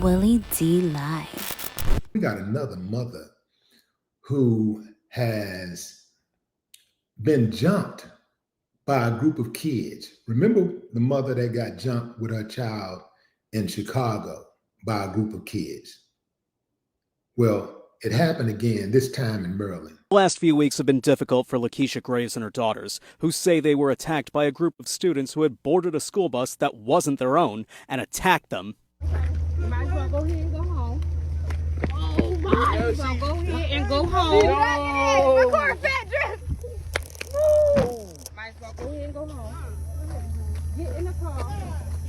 Willie D. Live. We got another mother who has been jumped by a group of kids. Remember the mother that got jumped with her child in Chicago by a group of kids? Well, it happened again, this time in Maryland. The last few weeks have been difficult for Lakeisha Graves and her daughters, who say they were attacked by a group of students who had boarded a school bus that wasn't their own and attacked them. You might as well go ahead and go home. Oh, might as well go ahead and go home. My car fat dress. Might as well go ahead and go home. Get in the car.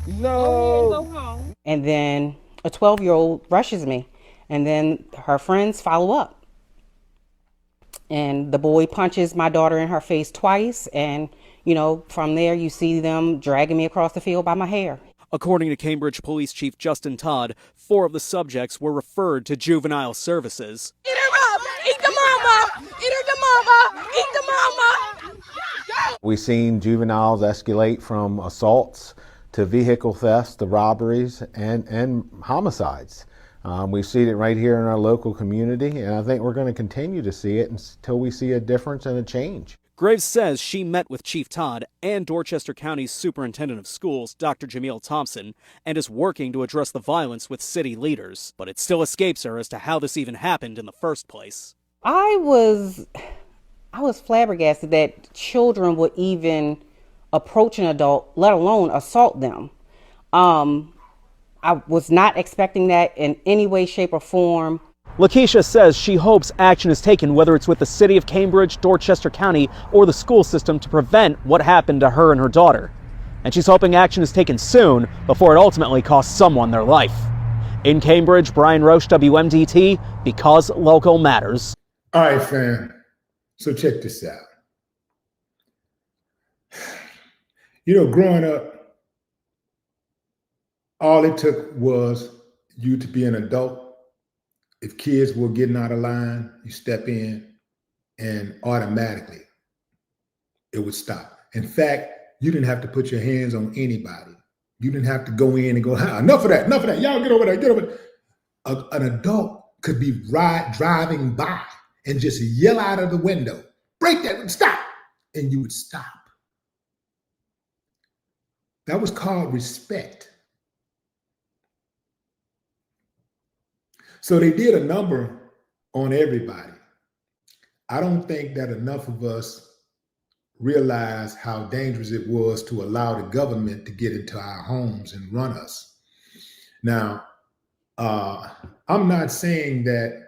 No. Go ahead and go home. And then a 12-year-old rushes me, and then her friends follow up. And the boy punches my daughter in her face twice, and, from there you see them dragging me across the field by my hair. According to Cambridge Police Chief Justin Todd, 4 of the subjects were referred to juvenile services. Eat her up! Eat the mama! Eat her the mama! Eat the mama! We've seen juveniles escalate from assaults to vehicle thefts to robberies and homicides. We've seen it right here in our local community, and I think we're going to continue to see it until we see a difference and a change. Graves says she met with Chief Todd and Dorchester County's Superintendent of Schools, Dr. Jameel Thompson, and is working to address the violence with city leaders. But it still escapes her as to how this even happened in the first place. I was flabbergasted that children would even approach an adult, let alone assault them. I was not expecting that in any way, shape, or form. Lakeisha says she hopes action is taken, whether it's with the city of Cambridge, Dorchester County, or the school system, to prevent what happened to her and her daughter. And she's hoping action is taken soon before it ultimately costs someone their life. In Cambridge, Brian Roche, WMDT, because local matters. All right, fam. So check this out. Growing up, all it took was you to be an adult. If kids were getting out of line, you step in and automatically it would stop. In fact, you didn't have to put your hands on anybody. You didn't have to go in and go, enough of that. Y'all get over there. An adult could be driving by and just yell out of the window, break that, stop. And you would stop. That was called respect. So they did a number on everybody. I don't think that enough of us realize how dangerous it was to allow the government to get into our homes and run us. Now, I'm not saying that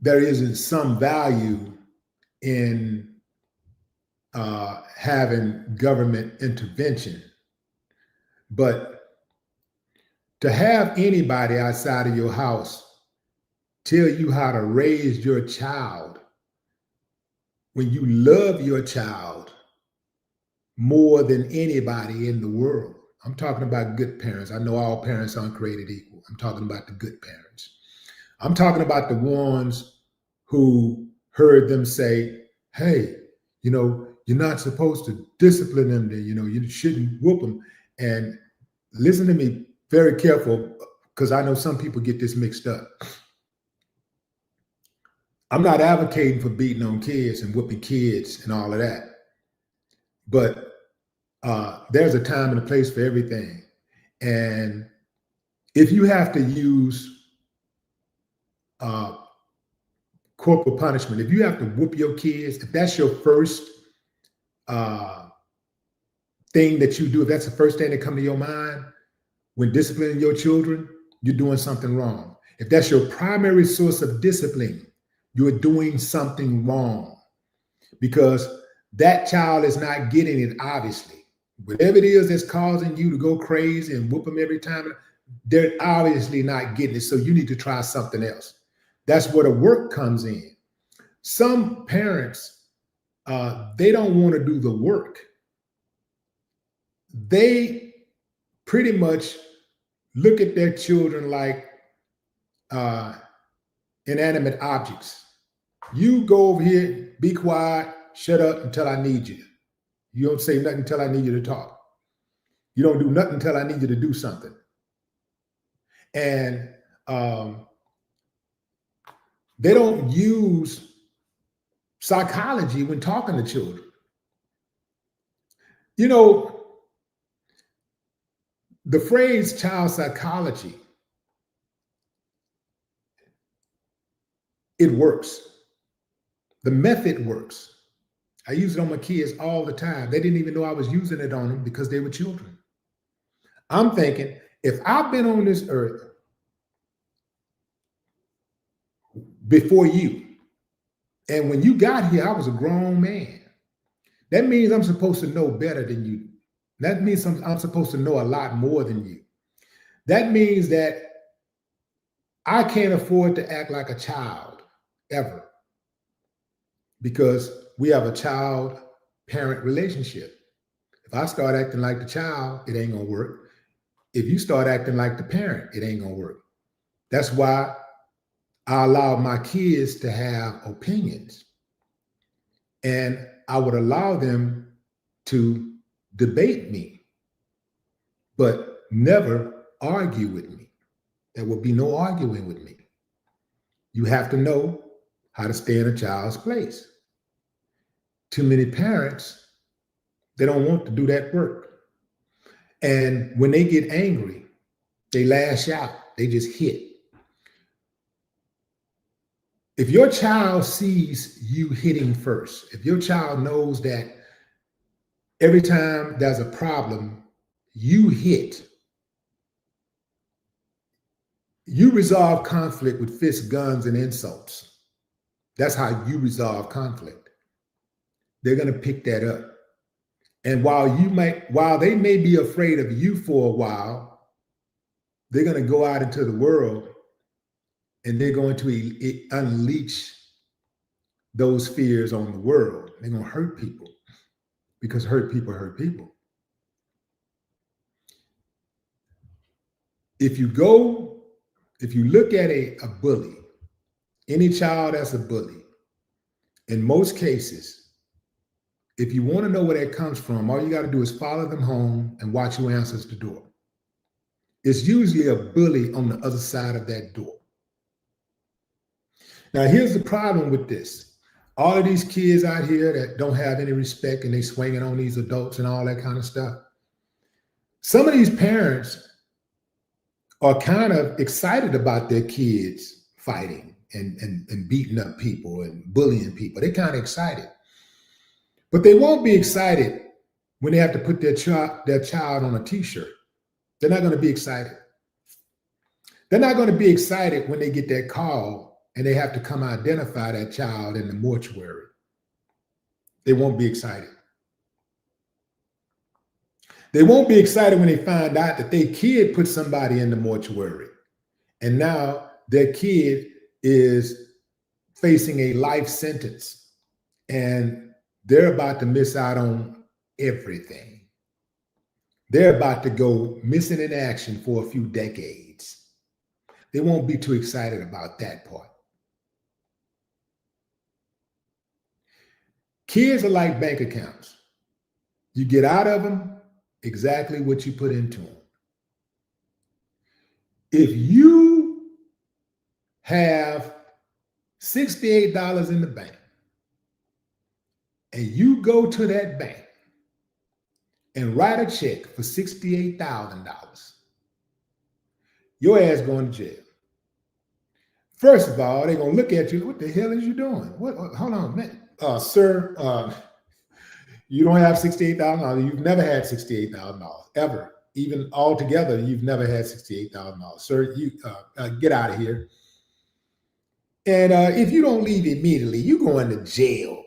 there isn't some value in having government intervention, but to have anybody outside of your house tell you how to raise your child when you love your child more than anybody in the world. I'm talking about good parents. I know all parents aren't created equal. I'm talking about the good parents. I'm talking about the ones who heard them say, hey, you're not supposed to discipline them. You shouldn't whoop them. And listen to me very careful, because I know some people get this mixed up. I'm not advocating for beating on kids and whooping kids and all of that. But there's a time and a place for everything. And if you have to use corporal punishment, if you have to whoop your kids, if that's your first thing that you do, if that's the first thing that comes to your mind, when disciplining your children, you're doing something wrong. If that's your primary source of discipline, you're doing something wrong, because that child is not getting it, obviously. Whatever it is that's causing you to go crazy and whoop them every time, they're obviously not getting it. So you need to try something else. That's where the work comes in. Some parents, they don't want to do the work. They pretty much look at their children like inanimate objects. You go over here, be quiet, shut up until I need you. You don't say nothing until I need you to talk. You don't do nothing until I need you to do something. And they don't use psychology when talking to children. You know, the phrase child psychology, it works. The method works. I use it on my kids all the time. They didn't even know I was using it on them because they were children. I'm thinking, if I've been on this earth before you, and when you got here, I was a grown man, that means I'm supposed to know better than you. That means I'm supposed to know a lot more than you. That means that I can't afford to act like a child ever, because we have a child-parent relationship. If I start acting like the child, it ain't gonna work. If you start acting like the parent, it ain't gonna work. That's why I allow my kids to have opinions, and I would allow them to debate me, but never argue with me. There will be no arguing with me. You have to know how to stay in a child's place. Too many parents, they don't want to do that work. And when they get angry, they lash out, they just hit. If your child sees you hitting first, if your child knows that every time there's a problem, you hit, you resolve conflict with fists, guns, and insults. That's how you resolve conflict. They're going to pick that up. And while they may be afraid of you for a while, they're going to go out into the world and they're going to unleash those fears on the world. They're going to hurt people, because hurt people hurt people. If you look at a bully, any child that's a bully, in most cases, if you want to know where that comes from, all you got to do is follow them home and watch who answers the door. It's usually a bully on the other side of that door. Now, here's the problem with this. All of these kids out here that don't have any respect and they swinging on these adults and all that kind of stuff. Some of these parents are kind of excited about their kids fighting and beating up people and bullying people. They're kind of excited. But they won't be excited when they have to put their child on a t-shirt. They're not going to be excited. They're not going to be excited when they get that call and they have to come identify that child in the mortuary. They won't be excited. They won't be excited when they find out that their kid put somebody in the mortuary, and now their kid is facing a life sentence, and they're about to miss out on everything. They're about to go missing in action for a few decades. They won't be too excited about that part. Kids are like bank accounts. You get out of them exactly what you put into them. If you have $68 in the bank, and you go to that bank and write a check for $68,000, your ass going to jail. First of all, they're going to look at you. What the hell is you doing? What? Hold on a minute. Sir, you don't have $68,000. You've never had $68,000 ever. Even altogether, you've never had $68,000. Sir, you get out of here. And if you don't leave immediately, you're going to jail.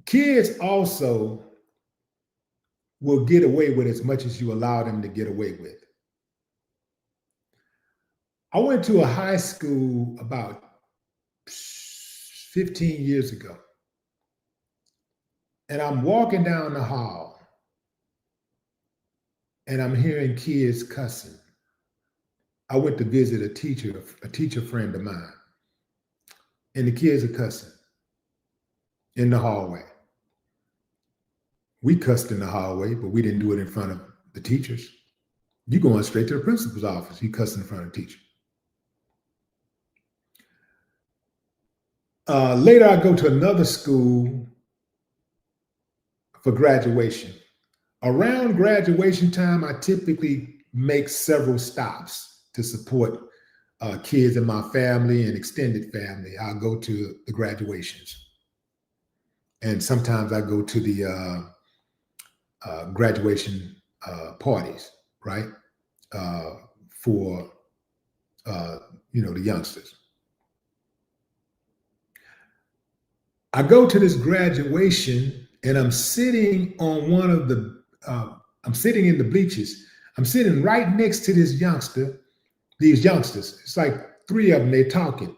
Kids also will get away with as much as you allow them to get away with. I went to a high school about 15 years ago, and I'm walking down the hall and I'm hearing kids cussing. I went to visit a teacher friend of mine. and the kids are cussing in the hallway. We cussed in the hallway, but we didn't do it in front of the teachers. You going straight to the principal's office. You cuss in front of the teacher. Later, I go to another school for graduation. Around graduation time, I typically make several stops to support kids in my family and extended family. I'll go to the graduations. And sometimes I go to the graduation parties, right? For, the youngsters. I go to this graduation and I'm sitting on I'm sitting in the bleachers. I'm sitting right next to these youngsters. It's like three of them, they're talking.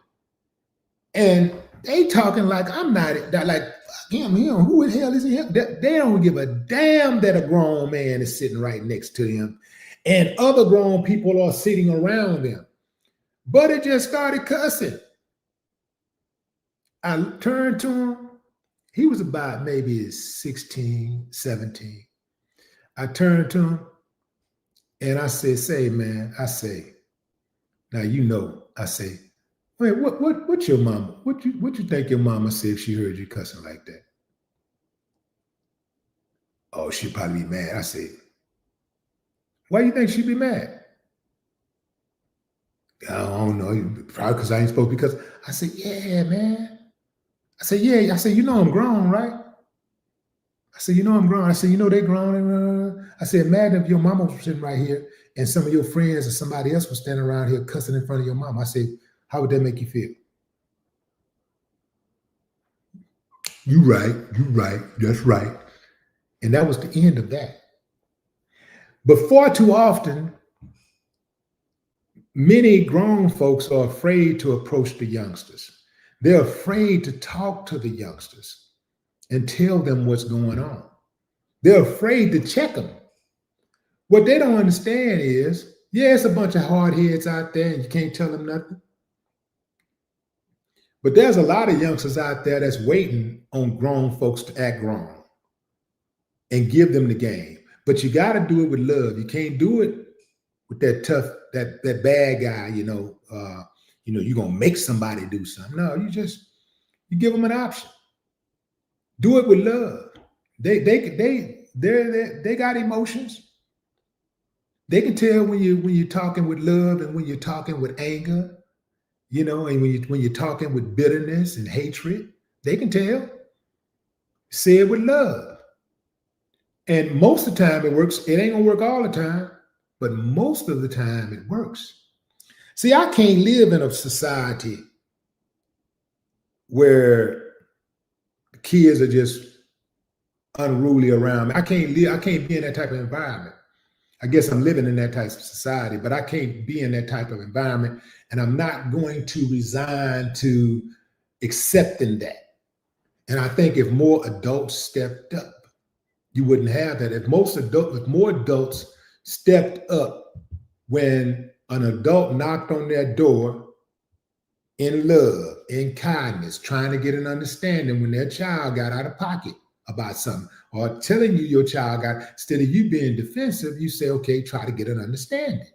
And they talking like I'm not, like, him, who the hell is he? They don't give a damn that a grown man is sitting right next to him and other grown people are sitting around them. But it just started cussing. I turned to him. He was about maybe 16, 17. I turned to him and I said, say, man, I say, now I say, wait, what's your mama? What you think your mama said if she heard you cussing like that? Oh, she'd probably be mad. I said, why do you think she'd be mad? I don't know, probably because I ain't supposed to, because I said, yeah, man. I said, yeah. I said, I'm grown, right? I said, I'm grown. I said, they grown. I said, imagine if your mama was sitting right here and some of your friends or somebody else was standing around here cussing in front of your mom. I said, how would that make you feel? You right. That's right. And that was the end of that. But far too often, many grown folks are afraid to approach the youngsters. They're afraid to talk to the youngsters and tell them what's going on. They're afraid to check them. What they don't understand is, yeah, it's a bunch of hard heads out there and you can't tell them nothing. But there's a lot of youngsters out there that's waiting on grown folks to act grown and give them the game. But you got to do it with love. You can't do it with that tough, that bad guy, you're going to make somebody do something. No, you give them an option. Do it with love. They got emotions. They can tell when you're talking with love and when you're talking with anger, and when you're talking with bitterness and hatred, they can tell. Say it with love. And most of the time it works. It ain't gonna work all the time, but most of the time it works. See, I can't live in a society where kids are just unruly around me. I can't be in that type of environment. I guess I'm living in that type of society, but I can't be in that type of environment. And I'm not going to resign to accepting that. And I think if more adults stepped up, you wouldn't have that. If more adults stepped up when an adult knocked on their door in love, in kindness, trying to get an understanding when their child got out of pocket about something, or telling you your child got, instead of you being defensive, you say, okay, try to get an understanding.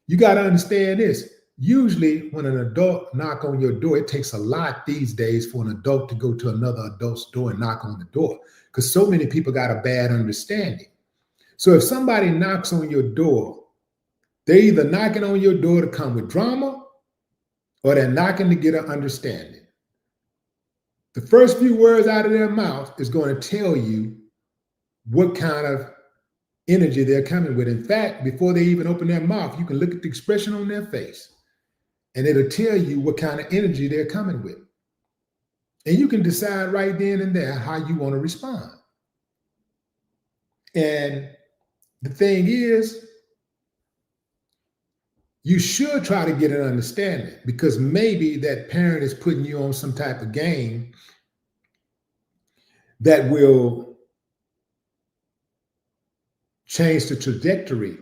You got to understand this. Usually when an adult knock on your door, it takes a lot these days for an adult to go to another adult's door and knock on the door, because so many people got a bad understanding. So if somebody knocks on your door, they're either knocking on your door to come with drama or they're knocking to get an understanding. The first few words out of their mouth is going to tell you what kind of energy they're coming with. In fact, before they even open their mouth, you can look at the expression on their face and it'll tell you what kind of energy they're coming with. And you can decide right then and there how you want to respond. And the thing is, you should try to get an understanding, because maybe that parent is putting you on some type of game that will change the trajectory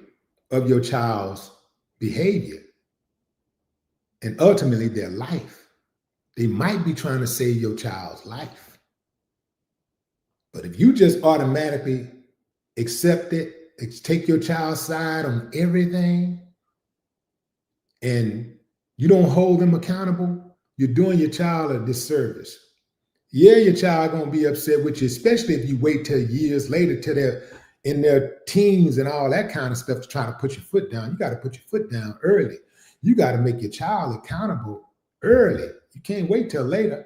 of your child's behavior and ultimately their life. they might be trying to save your child's life. But if you just automatically accept it, take your child's side on everything, and you don't hold them accountable, you're doing your child a disservice. Yeah, your child gonna be upset with you, especially if you wait till years later, till they're in their teens and all that kind of stuff to try to put your foot down. You got to put your foot down early. You got to make your child accountable early. You can't wait till later,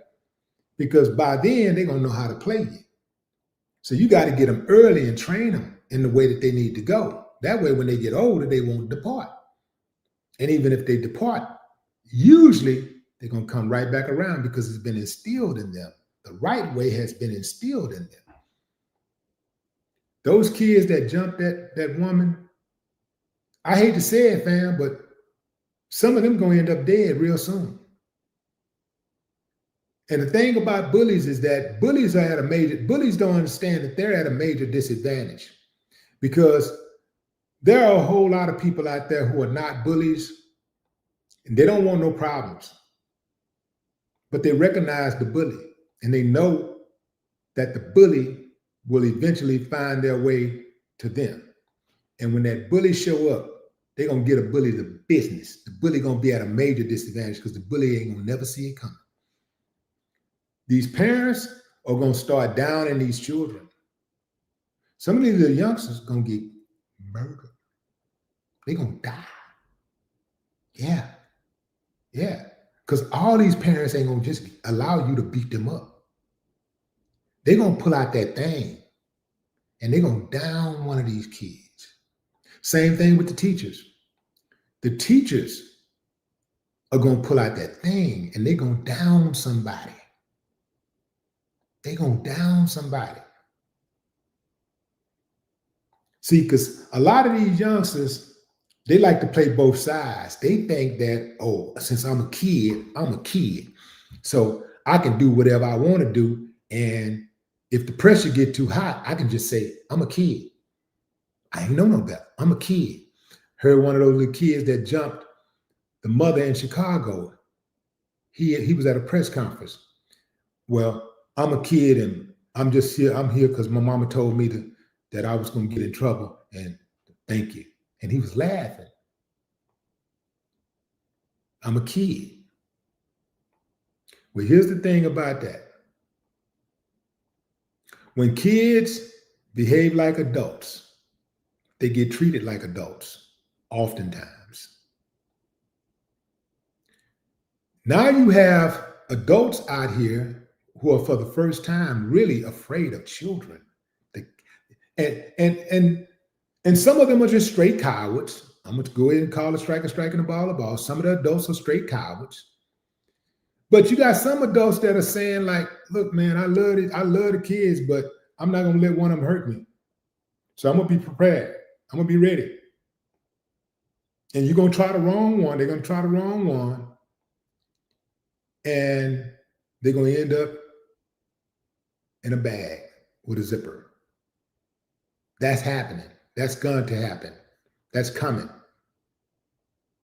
because by then they're gonna know how to play you. So you got to get them early and train them in the way that they need to go. That way, when they get older, they won't depart. And even if they depart, usually they're going to come right back around because it's been instilled in them. The right way has been instilled in them. Those kids that jumped that woman, I hate to say it, fam, but some of them going to end up dead real soon. And the thing about bullies is that bullies don't understand that they're at a major disadvantage, because there are a whole lot of people out there who are not bullies, and they don't want no problems, but they recognize the bully, and they know that the bully will eventually find their way to them. And when that bully show up, they're going to get a bully the business. The bully going to be at a major disadvantage because the bully ain't going to never see it coming. These parents are going to start downing these children. Some of these little youngsters are going to get murdered. They're going to die. Yeah. Yeah. Because all these parents ain't going to just allow you to beat them up. They're going to pull out that thing and they're going to down one of these kids. Same thing with the teachers. The teachers are going to pull out that thing and they're going to down somebody. They're going to down somebody. See, because a lot of these youngsters, they like to play both sides. They think that, oh, since I'm a kid, so I can do whatever I want to do. And if the pressure get too hot, I can just say, I'm a kid. I ain't know no better. I'm a kid. Heard one of those little kids that jumped the mother in Chicago. He was at a press conference. Well, I'm a kid and I'm just here. I'm here because my mama told me that I was going to get in trouble, and thank you. And he was laughing. I'm a kid. Well, here's the thing about that. When kids behave like adults, they get treated like adults, oftentimes. Now you have adults out here who are for the first time really afraid of children. And some of them are just straight cowards. I'm going to go ahead and call a striker striking a ball a ball. Some of the adults are straight cowards. But you got some adults that are saying like, look, man, I love it. I love the kids, but I'm not going to let one of them hurt me. So I'm going to be prepared. I'm going to be ready. And you're going to try the wrong one. They're going to try the wrong one. And they're going to end up in a bag with a zipper. That's happening. That's going to happen. That's coming.